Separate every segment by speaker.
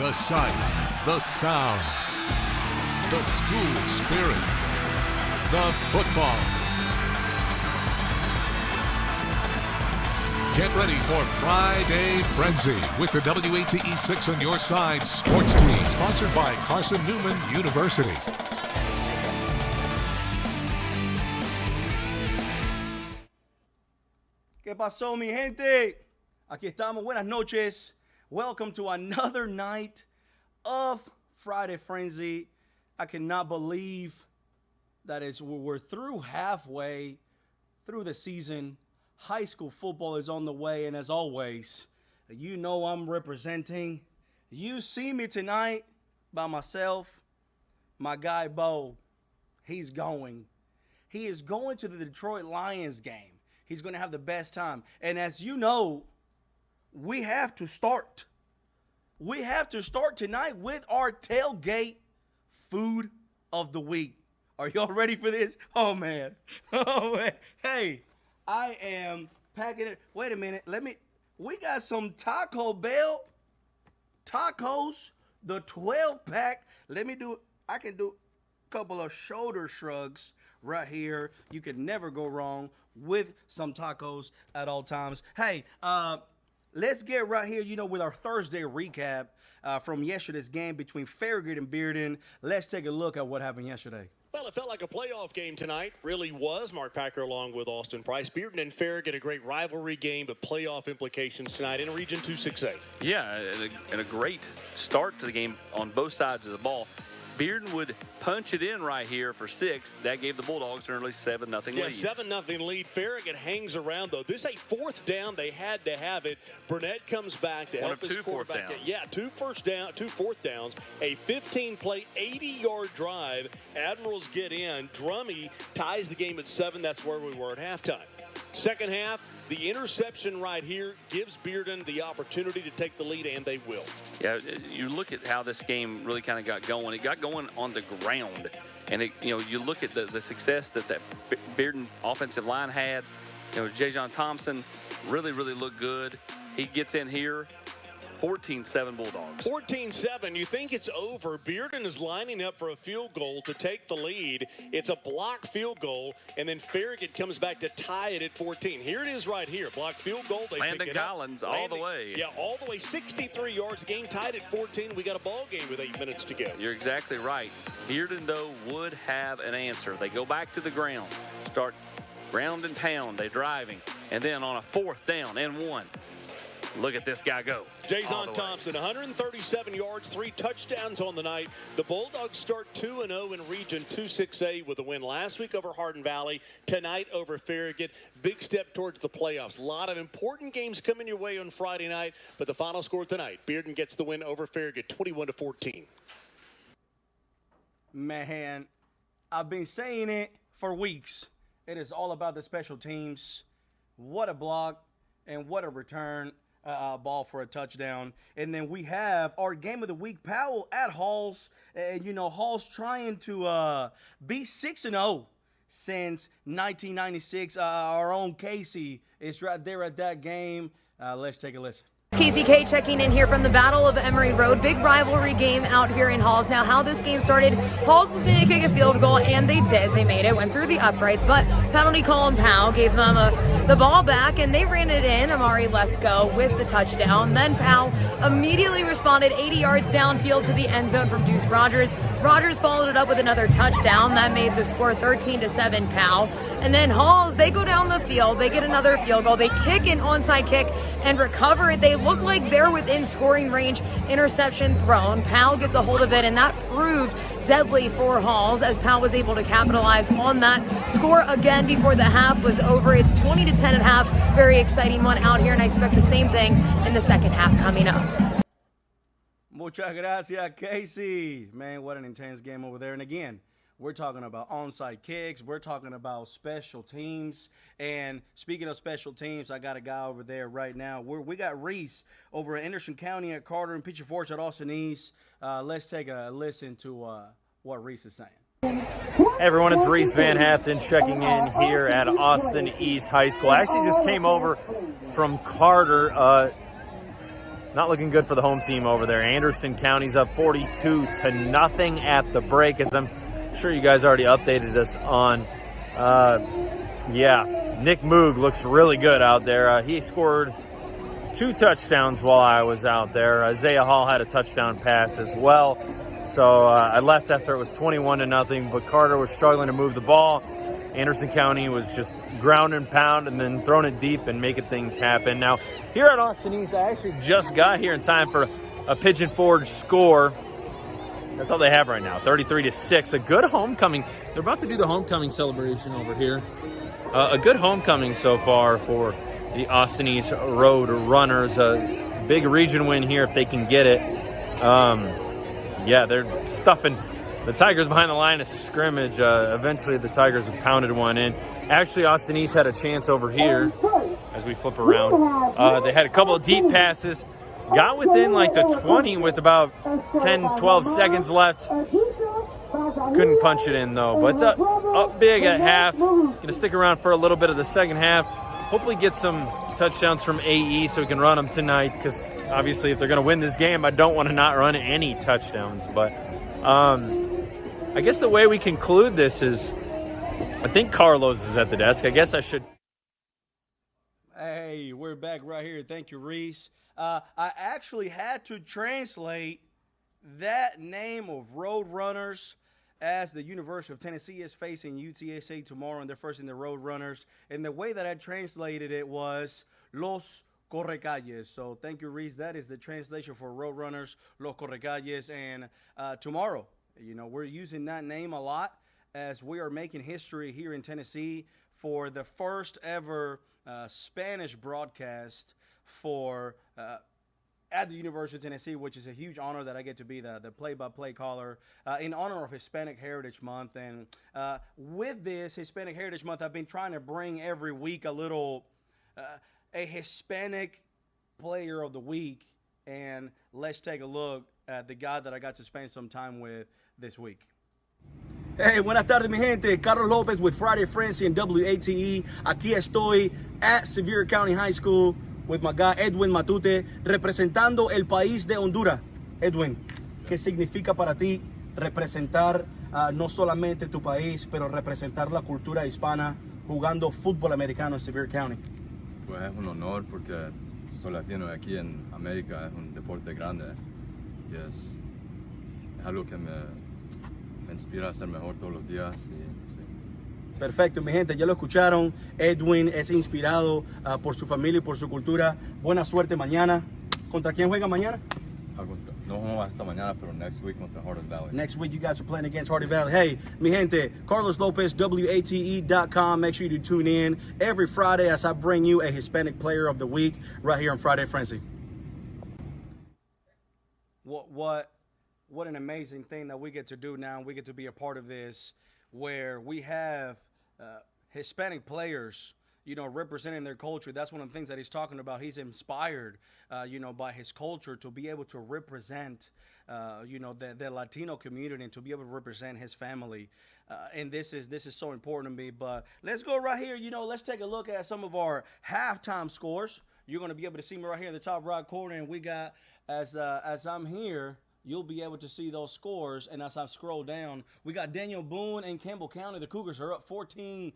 Speaker 1: The sights, the sounds, the school spirit, the football. Get ready for Friday Frenzy with the WATE 6 on your side sports team, sponsored by Carson Newman University.
Speaker 2: ¿Qué pasó, mi gente? Aquí estamos. Buenas noches. Welcome to another night of Friday Frenzy. I cannot believe that we're through halfway through the season. High school football is on the way, and as always, you know I'm representing. You see me tonight by myself. My guy, Bo, he's going. He is going to the Detroit Lions game. He's going to have the best time. And as you know, we have to start. We have to start tonight with our tailgate food of the week. Are y'all ready for this? Oh, man. Oh, man. Hey, I am packing it. Wait a minute. We got some Taco Bell tacos, the 12-pack. I can do a couple of shoulder shrugs right here. You can never go wrong with some tacos at all times. Hey, let's get right here, with our Thursday recap from yesterday's game between Farragut and Bearden. Let's take a look at what happened yesterday.
Speaker 3: Well, it felt like a playoff game tonight. Really was. Mark Packer along with Austin Price. Bearden and Farragut, a great rivalry game, but playoff implications tonight in Region 2-6A.
Speaker 4: Yeah, and a great start to the game on both sides of the ball. Bearden would punch it in right here for 6. That gave the Bulldogs an early 7-0 lead.
Speaker 3: Yeah, 7-0 lead. Farragut hangs around, though. This is a fourth down. They had to have it. Burnett comes back to help his quarterback. One of 2 fourth downs. Yeah, 2 fourth downs. A 15-play, 80-yard drive. Admirals get in. Drummy ties the game at 7. That's where we were at halftime. Second half, the interception right here gives Bearden the opportunity to take the lead, and they will.
Speaker 4: Yeah, you look at how this game really kind of got going. It got going on the ground. And, you look at the success that Bearden offensive line had. Jajon Thompson really, really looked good. He gets in here. 14-7 Bulldogs.
Speaker 3: 14-7. You think it's over. Bearden is lining up for a field goal to take the lead. It's a blocked field goal, and then Farragut comes back to tie it at 14. Here it is right here. Blocked field goal. They
Speaker 4: Landon
Speaker 3: pick it
Speaker 4: Collins
Speaker 3: up.
Speaker 4: all the way.
Speaker 3: Yeah, all the way. 63 yards. Game tied at 14. We got a ball game with 8 minutes to go.
Speaker 4: You're exactly right. Bearden, though, would have an answer. They go back to the ground. Start ground and pound. They're driving. And then on a 4th down and 1. Look at this guy go.
Speaker 3: Jason Thompson, 137 yards, 3 touchdowns on the night. The Bulldogs start 2-0 in Region 2-6A with a win last week over Hardin Valley, tonight over Farragut. Big step towards the playoffs. A lot of important games coming your way on Friday night, but the final score tonight, Bearden gets the win over Farragut, 21-14.
Speaker 2: Man, I've been saying it for weeks. It is all about the special teams. What a block and what a return. Ball for a touchdown. And then we have our game of the week, Powell at Halls. And, Halls trying to be 6-0 since 1996. Our own Casey is right there at that game. Let's take a listen.
Speaker 5: KZK checking in here from the Battle of Emory Road. Big rivalry game out here in Halls. Now, how this game started, Halls was going to kick a field goal, and they did. They made it, went through the uprights, but penalty call and Powell gave them the ball back, and they ran it in. Amari left go with the touchdown. Then Powell immediately responded 80 yards downfield to the end zone from Deuce Rogers. Rogers followed it up with another touchdown. That made the score 13-7 Powell. And then Halls, they go down the field. They get another field goal. They kick an onside kick and recover it. They look like they're within scoring range. Interception thrown. Powell gets a hold of it, and that proved deadly for Halls as Powell was able to capitalize on that score again before the half was over. It's 20-10 at half. Very exciting one out here, and I expect the same thing in the second half coming up.
Speaker 2: Muchas gracias, Casey. Man, what an intense game over there. And again, we're talking about onside kicks. We're talking about special teams. And speaking of special teams, I got a guy over there right now. We got Reese over at Anderson County at Carter and Pigeon Forge at Austin East. Let's take a listen to what Reese is saying.
Speaker 6: Hey everyone, it's Reese Van Haften checking in here at Austin East High School. I actually just came over from Carter. not looking good for the home team over there. Anderson County's up 42-0 at the break, as I'm sure you guys already updated us on. Nick Moog looks really good out there. He scored 2 touchdowns while I was out there. Isaiah Hall had a touchdown pass as well. So I left after it was 21-0, but Carter was struggling to move the ball. Anderson County was just ground and pound and then throwing it deep and making things happen. Now, here at Austin East, I actually just got here in time for a Pigeon Forge score. That's all they have right now, 33-6. A good homecoming. They're about to do the homecoming celebration over here. A good homecoming so far for the Austin East Road Runners. A big region win here if they can get it. They're stuffing the Tigers behind the line of scrimmage. Eventually the Tigers have pounded one in. Actually, Austin East had a chance over here as we flip around. They had a couple of deep passes. Got within like the 20 with about 10, 12 seconds left. Couldn't punch it in though. But up big at half. Gonna stick around for a little bit of the second half. Hopefully get some touchdowns from AE so we can run them tonight, because obviously if they're going to win this game, I don't want to not run any touchdowns. But I guess the way we conclude this is, I think Carlos is at the desk. I guess I should.
Speaker 2: Hey, we're back right here. Thank you, Reese. I actually had to translate that name of Roadrunners, as the University of Tennessee is facing UTSA tomorrow, and they're first in the Roadrunners. And the way that I translated it was Los Correcalles. So thank you, Reese. That is the translation for Roadrunners, Los Correcalles. And tomorrow, we're using that name a lot as we are making history here in Tennessee for the first ever Spanish broadcast for at the University of Tennessee, which is a huge honor that I get to be the play-by-play caller in honor of Hispanic Heritage Month. And with this Hispanic Heritage Month, I've been trying to bring every week a Hispanic player of the week. And let's take a look at the guy that I got to spend some time with this week. Hey, buenas tardes, mi gente. Carlos Lopez with Friday Frenzy and WATE. Aquí estoy at Sevier County High School with my guy Edwin Matute, representando el país de Honduras. Edwin, ¿qué significa para ti representar no solamente tu país, pero representar la cultura hispana jugando fútbol americano en Sevier County?
Speaker 7: Pues es un honor porque soy latino aquí en América, es un deporte grande y es algo que me inspira a ser mejor todos los días.
Speaker 2: Perfecto, mi gente, ya lo escucharon. Edwin es inspirado por su familia y por su cultura. Buena suerte mañana. ¿Contra quién juega mañana?
Speaker 7: No jugamos esta mañana, pero next week contra Hardy Valley.
Speaker 2: Next week you guys are playing against Hardy Valley. Hey, mi gente, Carlos Lopez, WATE.com. Make sure you tune in every Friday as I bring you a Hispanic Player of the Week right here on Friday Frenzy. What an amazing thing that we get to do now. We get to be a part of this, where we have Hispanic players, representing their culture. That's one of the things that he's talking about. He's inspired, by his culture to be able to represent, the Latino community and to be able to represent his family. And this is so important to me. But let's go right here. Let's take a look at some of our halftime scores. You're going to be able to see me right here in the top right corner. And we got, as I'm here, you'll be able to see those scores. And as I scroll down, we got Daniel Boone and Campbell County. The Cougars are up 14-4.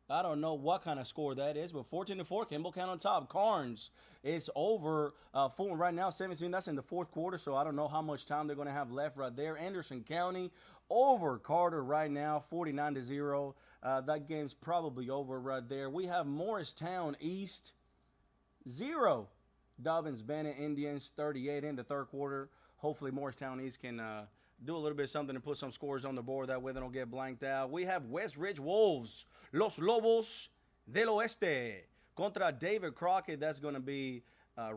Speaker 2: I don't know what kind of score that is, but 14-4, Campbell County on top. Carnes is over Fulton right now, 17. That's in the fourth quarter, so I don't know how much time they're going to have left right there. Anderson County over Carter right now, 49-0. That game's probably over right there. We have Morristown East, 0. Dobbins Bennett Indians 38 in the third quarter. Hopefully Morristown East can do a little bit of something and put some scores on the board. That way they don't get blanked out. We have West Ridge Wolves, Los Lobos del Oeste contra David Crockett. That's going to be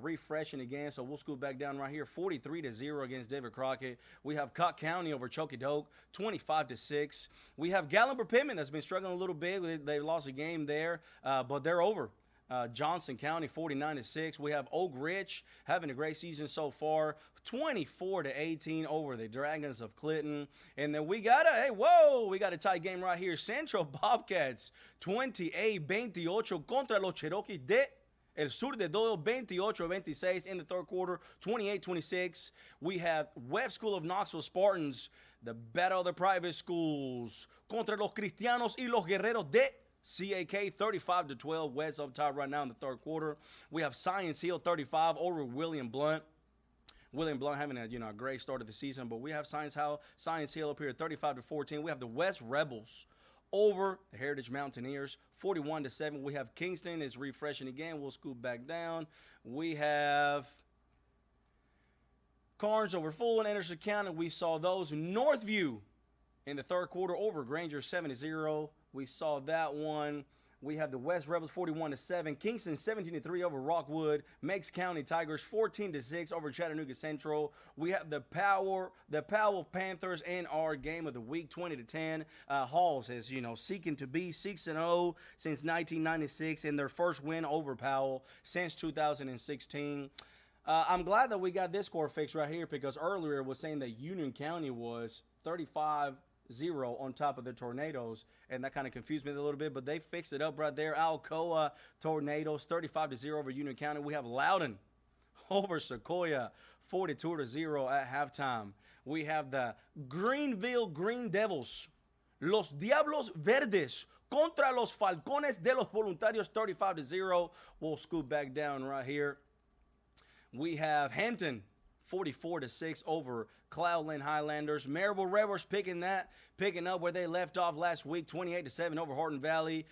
Speaker 2: refreshing again. So we'll scoot back down right here. 43-0 against David Crockett. We have Cott County over Chokedoke, 25-6. We have Gallenberg Pittman that's been struggling a little bit. They lost a game there, but they're over. Johnson County 49-6. We have Oak Ridge having a great season so far, 24-18 over the Dragons of Clinton. And then we got a tight game right here. Central Bobcats 28-28 contra los Cherokee de El Sur de Doyle 28-26 in the third quarter, 28-26. We have Webb School of Knoxville Spartans, the battle of the private schools, contra los Cristianos y los Guerreros de CAK 35-12. West up top right now in the third quarter. We have Science Hill 35 over William Blount. William Blount having a great start of the season, but we have Science Hill up here at 35-14. We have the West Rebels over the Heritage Mountaineers 41-7. We have Kingston is refreshing again. We'll scoot back down. We have Carnes over Fulton, Anderson County. We saw those. Northview in the third quarter over Granger 7-0. We saw that one. We have the West Rebels 41-7. Kingston 17-3 over Rockwood. Meigs County Tigers 14-6 over Chattanooga Central. We have the Powell Panthers in our game of the week 20-10. Halls is seeking to be 6-0 since 1996 in their first win over Powell since 2016. I'm glad that we got this score fixed right here because earlier it was saying that Union County was 35-0 on top of the Tornadoes, and that kind of confused me a little bit, but they fixed it up right there. Alcoa Tornadoes 35-0 over Union County. We have Loudon over Sequoia 42-0 at halftime. We have the Greenville Green Devils, Los Diablos Verdes contra los Falcones de los Voluntarios 35-0. We'll scoot back down right here. We have Hampton 44-6 over Cloudland Highlanders. Marable Rebels picking up where they left off last week, 28-7 over Horton Valley.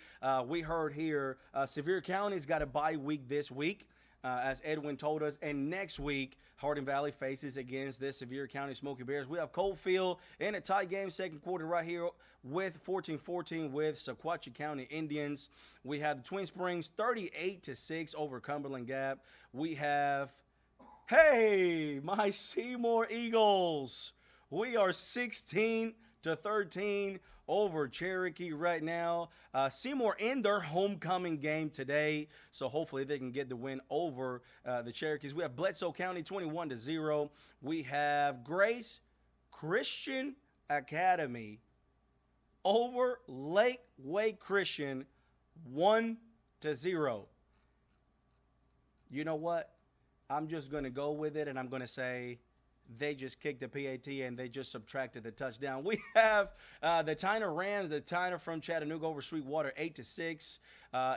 Speaker 2: We heard here Sevier County's got a bye week this week, as Edwin told us, and next week Horton Valley faces against the Sevier County Smoky Bears. We have Coalfield in a tie game second quarter right here with 14-14 with Sequatchie County Indians. We have the Twin Springs 38-6 over Cumberland Gap. We have my Seymour Eagles. We are 16-13 over Cherokee right now. Seymour in their homecoming game today, so hopefully they can get the win over the Cherokees. We have Bledsoe County 21-0. We have Grace Christian Academy over Lakeway Christian 1-0. You know what? I'm just going to go with it, and I'm going to say they just kicked the PAT and they just subtracted the touchdown. We have the Tyner Rams, the Tyner from Chattanooga over Sweetwater 8-6.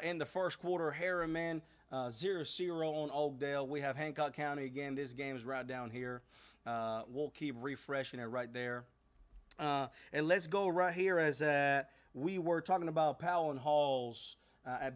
Speaker 2: In the first quarter, Harriman 0-0 on Oakdale. We have Hancock County again. This game is right down here. We'll keep refreshing it right there. And let's go right here as we were talking about Powell and Halls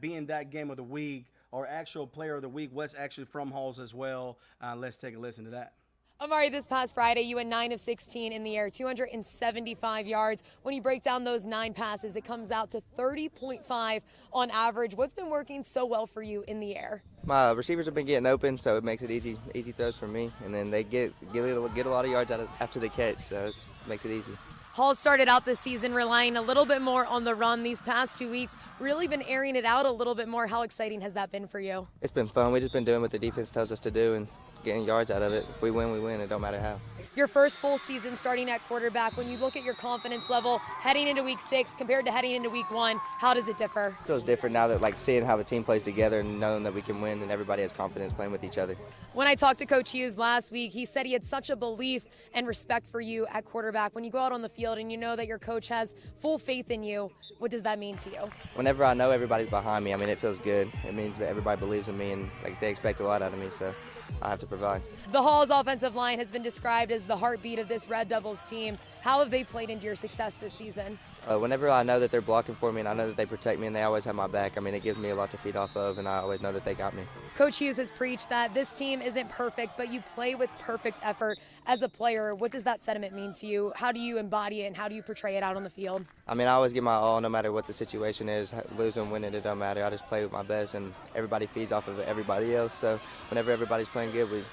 Speaker 2: being that game of the week. Our actual player of the week was actually from Halls as well. Let's take a listen to that.
Speaker 5: Amari, this past Friday, you went 9 of 16 in the air, 275 yards. When you break down those 9 passes, it comes out to 30.5 on average. What's been working so well for you in the air?
Speaker 8: My receivers have been getting open, so it makes it easy throws for me. And then they get a lot of yards after the catch, so it makes it easy.
Speaker 5: Hall started out this season relying a little bit more on the run these past 2 weeks, really been airing it out a little bit more. How exciting has that been for you?
Speaker 8: It's been fun. We've just been doing what the defense tells us to do and getting yards out of it. If we win, we win. It don't matter how.
Speaker 5: Your first full season starting at quarterback, when you look at your confidence level heading into week 6 compared to heading into week 1, how does it differ?
Speaker 8: It feels different now that seeing how the team plays together and knowing that we can win and everybody has confidence playing with each other.
Speaker 5: When I talked to Coach Hughes last week, he said he had such a belief and respect for you at quarterback. When you go out on the field and you know that your coach has full faith in you, what does that mean to you?
Speaker 8: Whenever I know everybody's behind me, it feels good. It means that everybody believes in me and they expect a lot out of me, so I have to provide.
Speaker 5: The Halls offensive line has been described as the heartbeat of this Red Devils team. How have they played into your success this season?
Speaker 8: Whenever I know that they're blocking for me and I know that they protect me and they always have my back, it gives me a lot to feed off of, and I always know that they got me.
Speaker 5: Coach Hughes has preached that this team isn't perfect, but you play with perfect effort. As a player, what does that sentiment mean to you? How do you embody it and how do you portray it out on the field?
Speaker 8: I always give my all no matter what the situation is. Losing, winning, it don't matter. I just play with my best, and everybody feeds off of everybody else. So whenever everybody's playing good, we're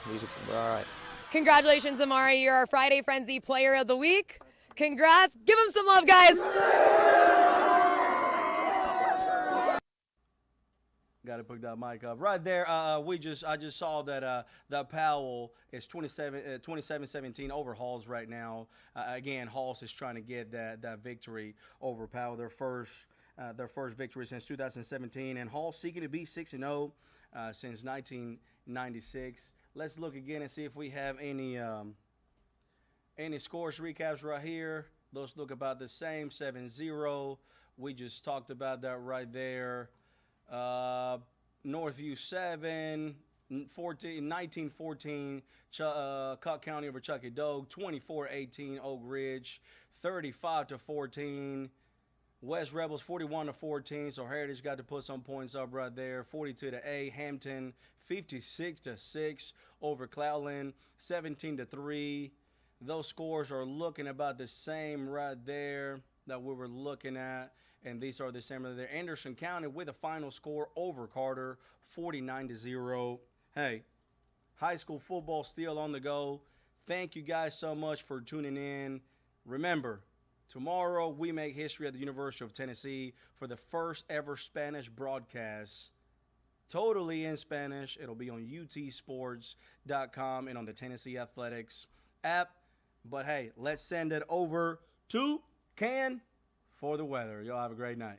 Speaker 8: all right.
Speaker 5: Congratulations, Amari. You're our Friday Frenzy Player of the Week. Congrats. Give them some love, guys.
Speaker 2: Got to put that mic up right there. I just saw that that Powell is 27-17 over Halls right now. Again, Halls is trying to get that victory over Powell, their first victory since 2017, and Hall seeking to be 6-0. since 1996. Let's look again and see if we have any scores recaps right here. Those look about the same, 7-0. We just talked about that right there. Northview 7, 19-14, Cook County over Chuckey Dogue, 24-18 Oak Ridge, 35-14. West Rebels 41-14, so Heritage got to put some points up right there. 42-8, Hampton 56-6 over Cloudland, 17-3. Those scores are looking about the same right there that we were looking at, and these are the same right there. Anderson County with a final score over Carter, 49-0. Hey, high school football still on the go. Thank you guys so much for tuning in. Remember, tomorrow we make history at the University of Tennessee for the first ever Spanish broadcast. Totally in Spanish. It'll be on utsports.com and on the Tennessee Athletics app. But hey, let's send it over to Ken for the weather. Y'all have a great night.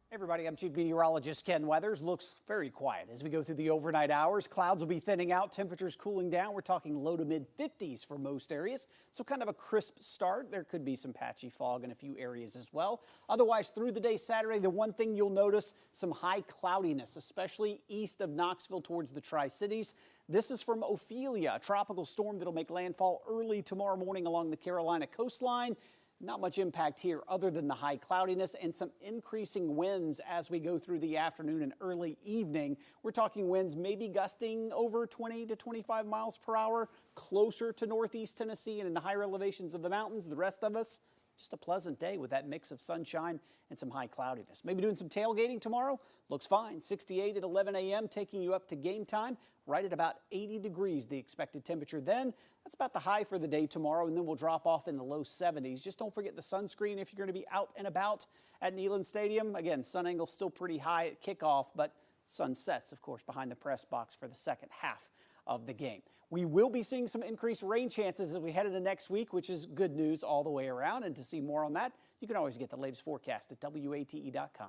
Speaker 9: Hey everybody, I'm Chief Meteorologist Ken Weathers. Looks very quiet as we go through the overnight hours. Clouds will be thinning out, temperatures cooling down. We're talking low to mid 50s for most areas. So kind of a crisp start. There could be some patchy fog in a few areas as well. Otherwise, through the day Saturday, the one thing you'll notice, some high cloudiness, especially east of Knoxville towards the Tri-Cities. This is from Ophelia, a tropical storm that'll make landfall early tomorrow morning along the Carolina coastline. Not much impact here other than the high cloudiness and some increasing winds as we go through the afternoon and early evening. We're talking winds maybe gusting over 20 to 25 miles per hour closer to northeast Tennessee and in the higher elevations of the mountains. The rest of us, just a pleasant day with that mix of sunshine and some high cloudiness. Maybe doing some tailgating tomorrow. Looks fine. 68 at 11 a.m. taking you up to game time. Right at about 80 degrees, the expected temperature then. That's about the high for the day tomorrow, and then we'll drop off in the low 70s. Just don't forget the sunscreen if you're going to be out and about at Neyland Stadium. Again, sun angle still pretty high at kickoff, but sun sets, of course, behind the press box for the second half of the game. We will be seeing some increased rain chances as we head into next week, which is good news all the way around. And to see more on that, you can always get the latest forecast at WATE.com.